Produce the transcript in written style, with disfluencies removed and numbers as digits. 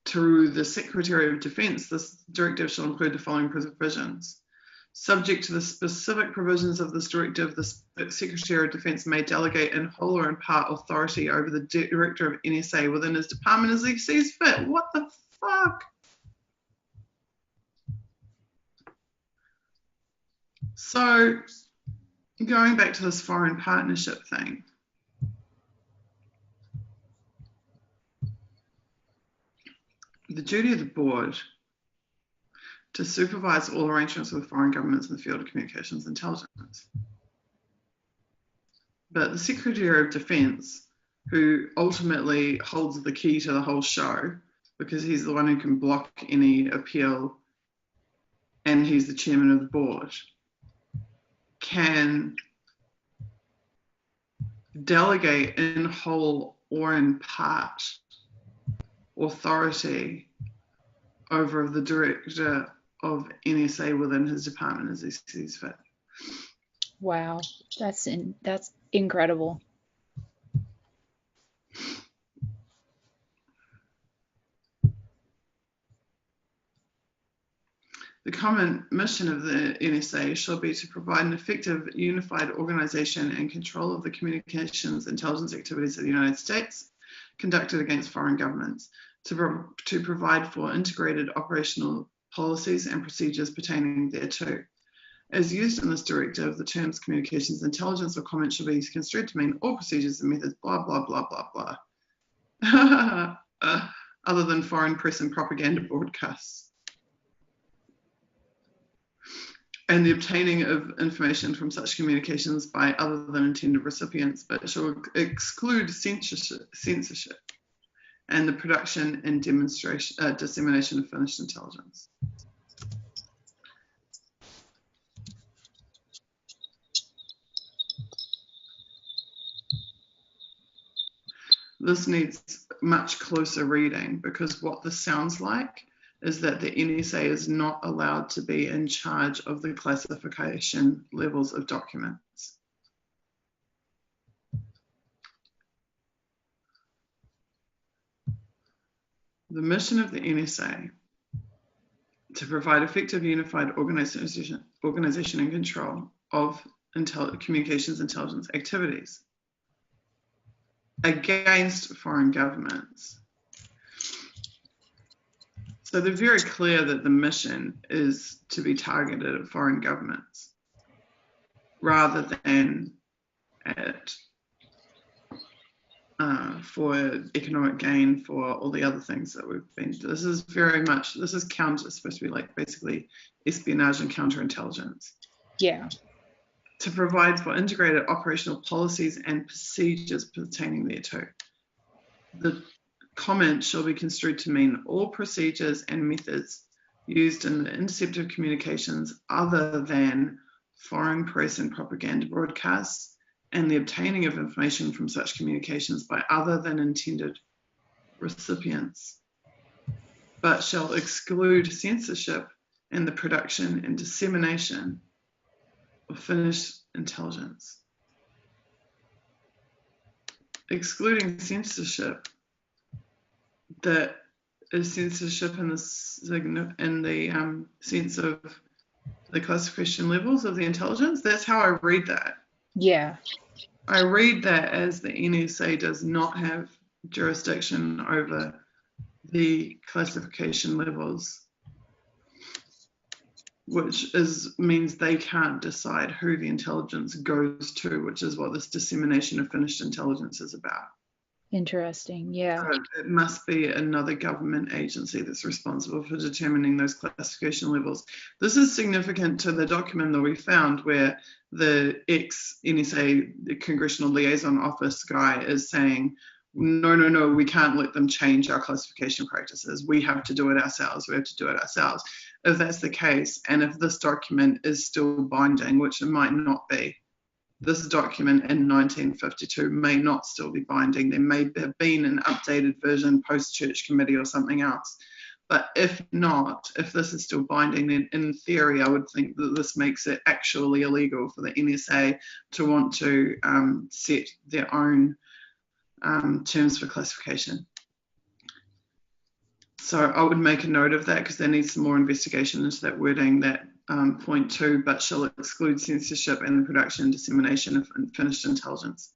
to the Secretary of Defence, this directive shall include the following provisions. Subject to the specific provisions of this directive, the Secretary of Defence may delegate in whole or in part authority over the Director of NSA within his department as he sees fit. What the fuck? So, going back to this foreign partnership thing, the duty of the board to supervise all arrangements with foreign governments in the field of communications intelligence. But the Secretary of Defence, who ultimately holds the key to the whole show, because he's the one who can block any appeal and he's the chairman of the board, can delegate in whole or in part authority over the director of NSA within his department as he sees fit. Wow, that's incredible. The common mission of the NSA shall be to provide an effective, unified organization and control of the communications intelligence activities of the United States conducted against foreign governments, to provide for integrated operational policies and procedures pertaining thereto. As used in this directive, the terms communications intelligence or comment shall be construed to mean all procedures and methods, blah, blah, blah, blah, blah, other than foreign press and propaganda broadcasts. And the obtaining of information from such communications by other than intended recipients, but shall exclude censorship and the production and dissemination of finished intelligence. This needs much closer reading, because what this sounds like is that the NSA is not allowed to be in charge of the classification levels of documents. The mission of the NSA to provide effective unified organization and control of communications intelligence activities against foreign governments. So they're very clear that the mission is to be targeted at foreign governments rather than at for economic gain for all the other things that we've been. This is supposed to be like basically espionage and counterintelligence. Yeah. To provide for integrated operational policies and procedures pertaining thereto. The comment shall be construed to mean all procedures and methods used in the intercept of communications other than foreign press and propaganda broadcasts and the obtaining of information from such communications by other than intended recipients, but shall exclude censorship and the production and dissemination of finished intelligence. Excluding censorship, that is censorship in the sense of the classification levels of the intelligence. That's how I read that. Yeah. I read that as the NSA does not have jurisdiction over the classification levels, which means they can't decide who the intelligence goes to, which is what this dissemination of finished intelligence is about. Interesting, yeah. So it must be another government agency that's responsible for determining those classification levels. This is significant to the document that we found where the ex-NSA, the Congressional Liaison Office guy is saying, no, we can't let them change our classification practices. We have to do it ourselves. If that's the case, and if this document is still binding, which it might not be, this document in 1952 may not still be binding. There may have been an updated version post-Church Committee or something else. But if not, if this is still binding, then in theory, I would think that this makes it actually illegal for the NSA to want to set their own terms for classification. So I would make a note of that because there needs some more investigation into that wording, that point 2, but shall exclude censorship and the production and dissemination of finished intelligence.